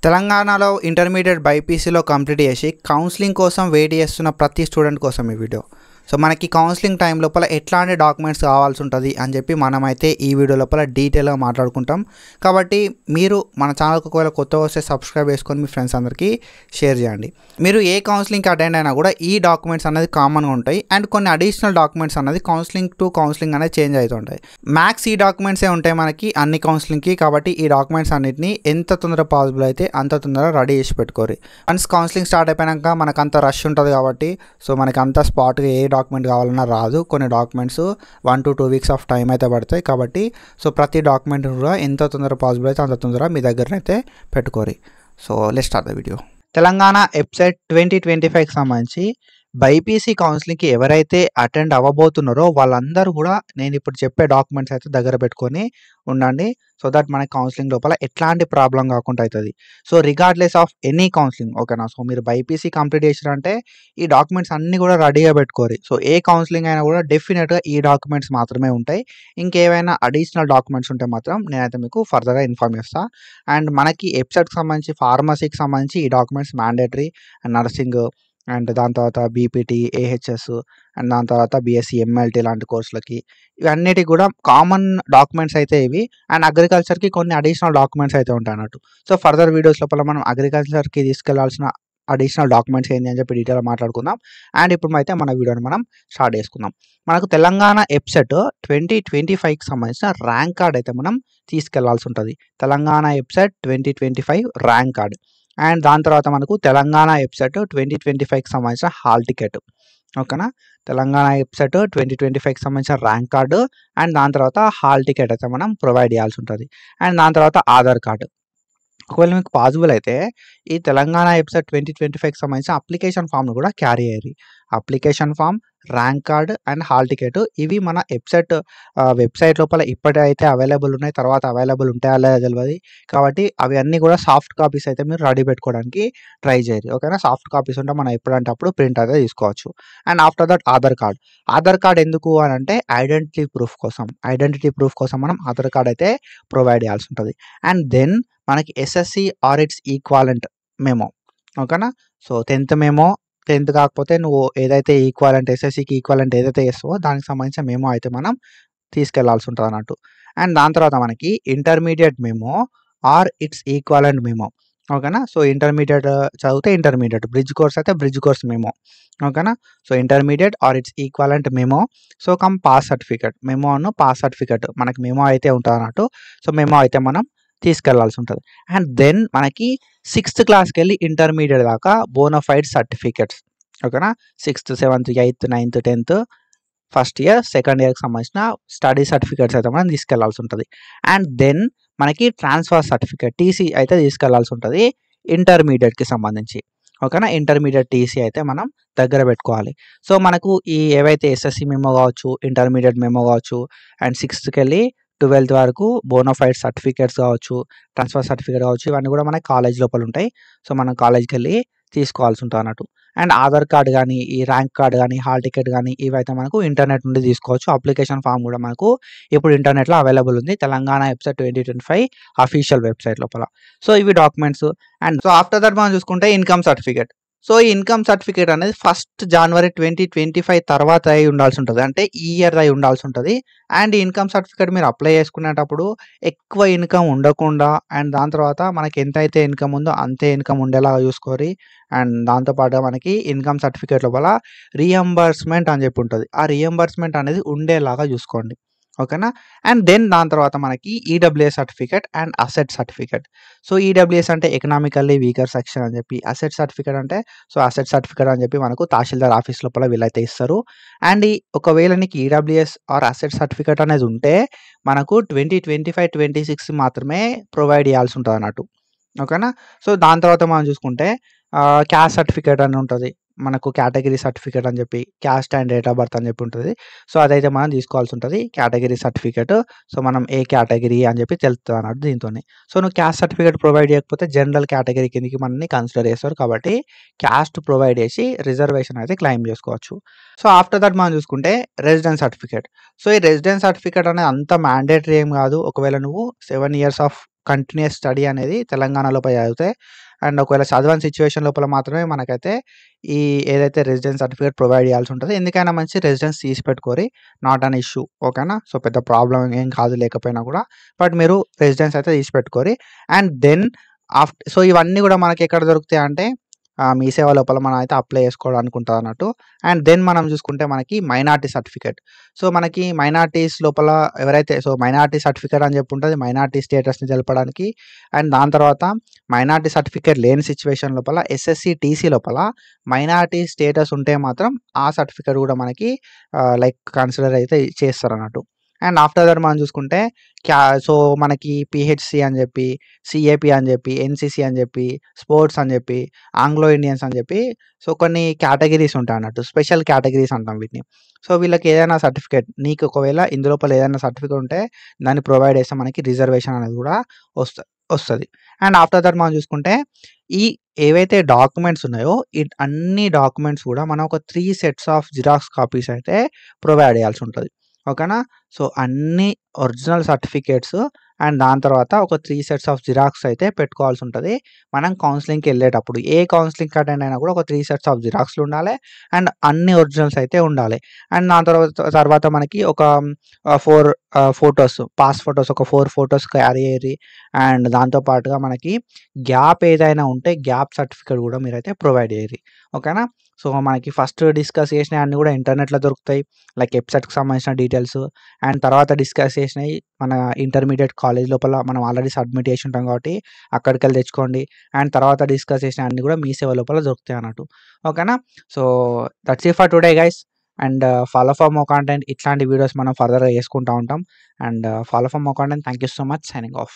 తెలంగాణలో intermediate బైపీసీలో complete చేసి counselling కోసం వెయిట్ చేస్తున్న ప్రతి స్టూడెంట్ కోసం ఈ వీడియో. సో మనకి కౌన్సిలింగ్ టైం లోపల ఎట్లాంటి డాక్యుమెంట్స్ కావాల్సి ఉంటుంది అని చెప్పి మనమైతే ఈ వీడియో లోపల డీటెయిల్గా మాట్లాడుకుంటాం. కాబట్టి మీరు మన ఛానల్కి ఒకవేళ కొత్తగా వస్తే సబ్స్క్రైబ్ చేసుకొని మీ ఫ్రెండ్స్ అందరికీ షేర్ చేయండి. మీరు ఏ కౌన్సిలింగ్కి అటెండ్ అయినా కూడా ఈ డాక్యుమెంట్స్ అనేది కామన్గా ఉంటాయి అండ్ కొన్ని అడిషనల్ డాక్యుమెంట్స్ అనేది కౌన్సిలింగ్ టు కౌన్సిలింగ్ అనేది చేంజ్ అవుతుంటాయి. మ్యాక్స్ ఈ డాక్యుమెంట్సే ఉంటాయి మనకి అన్ని కౌన్సిలింగ్కి. కాబట్టి ఈ డాక్యుమెంట్స్ అన్నిటిని ఎంత తొందరగా పాసిబుల్ అయితే అంత తొందరగా రెడీ చేసి పెట్టుకోరు. వన్స్ కౌన్సిలింగ్ స్టార్ట్ అయిపోయాక మనకు అంత రష్ ఉంటుంది కాబట్టి సో మనకి అంత స్పాట్గా ఏ డాక్యుమెంట్ కావాలన్నా రాదు. కొన్ని documents 1 to 2 weeks of time అయితే పడతాయి. కాబట్టి సో ప్రతి డాక్యుమెంట్ కూడా ఎంత తొందరగా పాసిబుల్ అయితే అంత తొందరగా మీ దగ్గరనైతే పెట్టుకోరు. So let's start the video. Telangana website 2025కి సంబంధించి బైపీసీ కౌన్సిలింగ్కి ఎవరైతే అటెండ్ అవ్వబోతున్నారో వాళ్ళందరూ కూడా నేను ఇప్పుడు చెప్పే డాక్యుమెంట్స్ అయితే దగ్గర పెట్టుకొని ఉండండి. సో దట్ మనకి కౌన్సిలింగ్ లోపల ఎట్లాంటి ప్రాబ్లం కాకుండా అవుతుంది. So regardless of any counselling, ఓకేనా. సో మీరు బైపీసీ కంప్లీట్ చేసారంటే ఈ డాక్యుమెంట్స్ అన్నీ కూడా రెడీగా పెట్టుకోరు. సో ఏ కౌన్సిలింగ్ అయినా కూడా డెఫినెట్గా ఈ డాక్యుమెంట్స్ మాత్రమే ఉంటాయి. ఇంకేమైనా అడిషనల్ డాక్యుమెంట్స్ ఉంటే మాత్రం నేనైతే మీకు ఫర్దర్గా ఇన్ఫార్మ్ చేస్తాను. అండ్ మనకి వెబ్సైట్కి సంబంధించి ఫార్మసీకి సంబంధించి ఈ documents mandatory. And nursing and దాని తర్వాత బీపీటీ, ఏహెచ్ఎస్ అండ్ దాని తర్వాత బీఎస్సీ ఎంఎల్టీ లాంటి కోర్సులకి ఇవన్నిటికి కూడా కామన్ డాక్యుమెంట్స్ అయితే ఇవి. అండ్ అగ్రికల్చర్కి కొన్ని అడిషనల్ డాక్యుమెంట్స్ అయితే ఉంటాయి అన్నట్టు. సో ఫర్దర్ వీడియోస్ లోపల మనం అగ్రికల్చర్కి తీసుకెళ్లాల్సిన అడిషనల్ డాక్యుమెంట్స్ ఏంటి అని చెప్పి డీటెయిల్గా మాట్లాడుకుందాం. అండ్ ఇప్పుడు అయితే మన వీడియోని మనం స్టార్ట్ చేసుకుందాం. మనకు తెలంగాణ వెబ్సైట్ 2025కి సంబంధించిన ర్యాంక్ కార్డ్ అయితే మనం తీసుకెళ్లాల్సి ఉంటుంది. Telangana website 2025 rank card. And దాని తర్వాత మనకు తెలంగాణ వెబ్సైట్ 2025కి సంబంధించిన హాల్ టికెట్, ఓకేనా. తెలంగాణ వెబ్సైట్ 2025కి సంబంధించిన ర్యాంక్ కార్డు అండ్ దాని తర్వాత హాల్ టికెట్ అయితే మనం ప్రొవైడ్ చేయాల్సి ఉంటుంది. అండ్ దాని తర్వాత ఆధార్ కార్డు. ఒకవేళ మీకు పాసిబుల్ అయితే ఈ తెలంగాణ వెబ్సైట్ 2025కి సంబంధించిన అప్లికేషన్ ఫామ్ను కూడా క్యారీ అయ్యి application form, rank card and hall ticket ఇవి మన వెబ్సైట్ లోపల ఇప్పటికైతే అవైలబుల్ ఉన్నాయి. తర్వాత అవైలబుల్ ఉంటాయా లేదా తెలియదు. కాబట్టి అవి అన్నీ కూడా సాఫ్ట్ కాపీస్ అయితే మీరు రెడీ పెట్టుకోవడానికి ట్రై చేయరు, ఓకేనా. సాఫ్ట్ కాపీస్ ఉంటే మనం ఎప్పుడంటే అప్పుడు ప్రింట్ అయితే తీసుకోవచ్చు. And after that Aadhaar card. Aadhaar card ఎందుకు అని అంటే ఐడెంటిటీ ప్రూఫ్ కోసం మనం ఆధార్ కార్డ్ అయితే ప్రొవైడ్ చేయాల్సి ఉంటుంది. అండ్ దెన్ మనకి SSC or its equivalent memo, ఓకేనా. సో 10th మెమో, 10th కాకపోతే నువ్వు ఏదైతే ఈక్వాలెంట్ ఎస్ఎస్సికి ఈక్వాలెంట్ ఏదైతే చేస్తావో దానికి సంబంధించిన మెమో అయితే మనం తీసుకెళ్లాల్సి ఉంటుంది అన్నట్టు. అండ్ దాని తర్వాత మనకి intermediate memo or its equivalent memo, ఓకేనా. సో ఇంటర్మీడియట్ చదివితే ఇంటర్మీడియట్, బ్రిడ్జ్ కోర్స్ అయితే బ్రిడ్జ్ కోర్స్ మెమో, ఓకేనా. So intermediate or its equivalent memo. So pass certificate, మెమోను పాస్ సర్టిఫికేట్ మనకి మెమో అయితే ఉంటుంది అన్నట్టు. సో మెమో అయితే మనం తీసుకెళ్లాల్సి ఉంటుంది. అండ్ దెన్ మనకి 6th క్లాస్కి వెళ్ళి ఇంటర్మీడియట్ దాకా బోనఫైడ్ సర్టిఫికేట్స్, ఓకేనా. 6th, 7th, 8th, 9th, 10th, first year, second ఇయర్కి సంబంధించిన స్టడీ సర్టిఫికేట్స్ అయితే మనం తీసుకెళ్లాల్సి ఉంటుంది. అండ్ దెన్ మనకి ట్రాన్స్ఫర్ సర్టిఫికేట్ టీసీ అయితే తీసుకెళ్లాల్సి ఉంటుంది ఇంటర్మీడియట్కి సంబంధించి, ఓకేనా. ఇంటర్మీడియట్ టీసీ అయితే మనం దగ్గర పెట్టుకోవాలి. సో మనకు ఈ ఏవైతే ఎస్ఎస్సి మెమో కావచ్చు, ఇంటర్మీడియట్ మెమో కావచ్చు అండ్ 6thకి వెళ్ళి 12th వరకు బోనఫైడ్ సర్టిఫికేట్స్ కావచ్చు, ట్రాన్స్ఫర్ సర్టిఫికేట్ కావచ్చు, ఇవన్నీ కూడా మనకి కాలేజ్ లోపల ఉంటాయి. సో మనం కాలేజ్కి వెళ్ళి తీసుకోవాల్సి ఉంటుంది అన్నట్టు. అండ్ ఆధార్ కార్డ్ కానీ, ఈ ర్యాంక్ కార్డ్ కానీ, హాల్ టికెట్ కానీ ఇవైతే మనకు ఇంటర్నెట్ నుండి తీసుకోవచ్చు. అప్లికేషన్ ఫామ్ కూడా మనకు ఇప్పుడు ఇంటర్నెట్లో అవైలబుల్ ఉంది తెలంగాణ వెబ్సైట్ 2025 అఫీషియల్ వెబ్సైట్ లోపల. సో ఇవి documents. And so after that మనం చూసుకుంటే ఇన్కమ్ సర్టిఫికేట్. సో ఈ ఇన్కమ్ సర్టిఫికేట్ అనేది 1st January 2025 తర్వాత అయి ఉండాల్సి ఉంటుంది, అంటే ఈ ఇయర్ అయి ఉండాల్సి ఉంటుంది. అండ్ ఈ ఇన్కమ్ సర్టిఫికేట్ మీరు అప్లై చేసుకునేటప్పుడు ఎక్కువ ఇన్కమ్ ఉండకుండా అండ్ దాని తర్వాత మనకి ఎంత అయితే ఇన్కమ్ ఉందో అంతే ఇన్కమ్ ఉండేలాగా చూసుకోరి. అండ్ దాంతోపాటుగా మనకి ఇన్కమ్ సర్టిఫికేట్ లోపల రీఎంబర్స్మెంట్ అని చెప్పి ఉంటుంది. ఆ రీఎంబర్స్మెంట్ అనేది ఉండేలాగా చూసుకోండి, ఓకేనా. అండ్ దెన్ దాని తర్వాత మనకి EWS certificate and asset certificate. So EWS అంటే ఎకనామికల్లీ వీకర్ సెక్షన్ అని చెప్పి, అసెట్ సర్టిఫికేట్ అంటే సో అసెట్ సర్టిఫికేట్ అని చెప్పి మనకు తహసీల్దార్ ఆఫీస్ లోపల వీళ్ళైతే ఇస్తారు. అండ్ ఒకవేళ నీకు ఈడబ్ల్యూఎస్ ఆర్ అసెట్ సర్టిఫికేట్ అనేది ఉంటే మనకు 2025-26 మాత్రమే ప్రొవైడ్ చేయాల్సి ఉంటుంది అన్నట్టు, ఓకేనా. సో దాని తర్వాత మనం చూసుకుంటే క్యాస్ట్ సర్టిఫికేట్ అని ఉంటుంది మనకు, కేటగిరీ సర్టిఫికేట్ అని చెప్పి, caste and date of birth అని చెప్పి ఉంటుంది. సో అదైతే మనం తీసుకోవాల్సి ఉంటుంది కేటగిరీ సర్టిఫికేట్. సో మనం ఏ కేటగిరీ అని చెప్పి తెలుస్తుంది అన్నట్టు దీంతో. సో నువ్వు క్యాస్ట్ సర్టిఫికేట్ ప్రొవైడ్ చేయకపోతే జనరల్ కేటగిరీ కిందకి మనల్ని కన్సిడర్ చేస్తారు. కాబట్టి క్యాస్ట్ ప్రొవైడ్ చేసి రిజర్వేషన్ అయితే క్లెయిమ్ చేసుకోవచ్చు. సో ఆఫ్టర్ దట్ మనం చూసుకుంటే రెసిడెన్స్ సర్టిఫికేట్. సో ఈ రెసిడెన్స్ సర్టిఫికేట్ అనేది అంత మ్యాండేటరీ ఏం కాదు. ఒకవేళ నువ్వు 7 years ఆఫ్ కంటిన్యూస్ స్టడీ అనేది తెలంగాణ లోపల చదివితే అండ్ ఒకవేళ చదవని సిచ్యువేషన్ లోపల మాత్రమే మనకైతే ఈ ఏదైతే రెసిడెన్స్ సర్టిఫికేట్ ప్రొవైడ్ చేయాల్సి ఉంటుంది. ఎందుకైనా మంచి రెసిడెన్స్ తీసి పెట్టుకోరి, నాట్ అన్ ఇష్యూ. ఓకేనా. సో పెద్ద ప్రాబ్లం ఏం కాదు లేకపోయినా కూడా, బట్ మీరు రెసిడెన్స్ అయితే తీసి పెట్టుకోరి. అండ్ దెన్ సో ఇవన్నీ కూడా మనకి ఎక్కడ దొరుకుతాయి అంటే మీ సేవ లోపల మనం అయితే అప్లై చేసుకోవడానికి ఉంటుంది అన్నట్టు. అండ్ దెన్ మనం చూసుకుంటే మనకి మైనార్టీ సర్టిఫికేట్. సో మనకి మైనార్టీస్ లోపల ఎవరైతే మైనార్టీ సర్టిఫికేట్ అని చెప్పి ఉంటుంది, మైనార్టీ స్టేటస్ని తెలపడానికి. అండ్ దాని తర్వాత మైనార్టీ సర్టిఫికేట్ లేని సిచ్యువేషన్ లోపల ఎస్ఎస్సి టీసీ లోపల మైనార్టీ స్టేటస్ ఉంటే మాత్రం ఆ సర్టిఫికేట్ కూడా మనకి లైక్ కన్సిడర్ అయితే చేస్తారు అన్నట్టు. అండ్ ఆఫ్టర్ దట్ మనం చూసుకుంటే సో మనకి పిహెచ్సి అని చెప్పి, సిఏపి అని చెప్పి, ఎన్సిసి అని చెప్పి, స్పోర్ట్స్ అని చెప్పి, ఆంగ్లో ఇండియన్స్ అని చెప్పి సో కొన్ని కేటగిరీస్ ఉంటాయి అన్నట్టు. స్పెషల్ కేటగిరీస్ అంటాం వీటిని. సో వీళ్ళకి ఏదైనా సర్టిఫికేట్ నీకు ఒకవేళ ఇందులోపల ఏదైనా సర్టిఫికేట్ ఉంటే దాన్ని ప్రొవైడ్ చేస్తే మనకి రిజర్వేషన్ అనేది కూడా వస్తుంది. అండ్ ఆఫ్టర్ దట్ మనం చూసుకుంటే ఈ ఏవైతే డాక్యుమెంట్స్ ఉన్నాయో అన్ని డాక్యుమెంట్స్ కూడా మనం ఒక 3 సెట్స్ ఆఫ్ జిరాక్స్ కాపీస్ అయితే ప్రొవైడ్ చేయాల్సి ఉంటుంది. ఓకేనా. సో అన్ని ఒరిజినల్ సర్టిఫికేట్స్ అండ్ దాని తర్వాత ఒక 3 సెట్స్ ఆఫ్ జిరాక్స్ అయితే పెట్టుకోవాల్సి ఉంటుంది మనం కౌన్సిలింగ్కి వెళ్ళేటప్పుడు. ఏ కౌన్సిలింగ్కి అటెండ్ అయినా కూడా ఒక 3 సెట్స్ ఆఫ్ జిరాక్స్లు ఉండాలి అండ్ అన్ని ఒరిజినల్స్ అయితే ఉండాలి. అండ్ దాని తర్వాత మనకి ఒక 4 ఫొటోస్, పాస్ ఫొటోస్, ఒక 4 ఫొటోస్ క్యారీ అయ్యి అండ్ దాంతోపాటుగా మనకి గ్యాప్ ఏదైనా ఉంటే గ్యాప్ సర్టిఫికేట్ కూడా మీరైతే ప్రొవైడ్ చేయరు. ఓకేనా. సో మనకి ఫస్ట్ డిస్కస్ చేసినవి అన్నీ కూడా ఇంటర్నెట్లో దొరుకుతాయి, లైక్ వెబ్సైట్కి సంబంధించిన డీటెయిల్స్. అండ్ తర్వాత డిస్కస్ చేసినవి మన ఇంటర్మీడియట్ కాలేజ్ లోపల మనం ఆల్రెడీ సబ్మిట్ చేసి ఉంటాం కాబట్టి అక్కడికి వెళ్ళి తెచ్చుకోండి. అండ్ తర్వాత డిస్కస్ చేసిన అన్నీ కూడా మీ సేవ లోపల దొరుకుతాయి అన్నట్టు. ఓకేనా. So that's it for today guys. And follow for more content. ఇట్లాంటి వీడియోస్ మనం ఫర్దర్గా చేసుకుంటూ ఉంటాం. And follow for more content. Thank you so much. Signing off.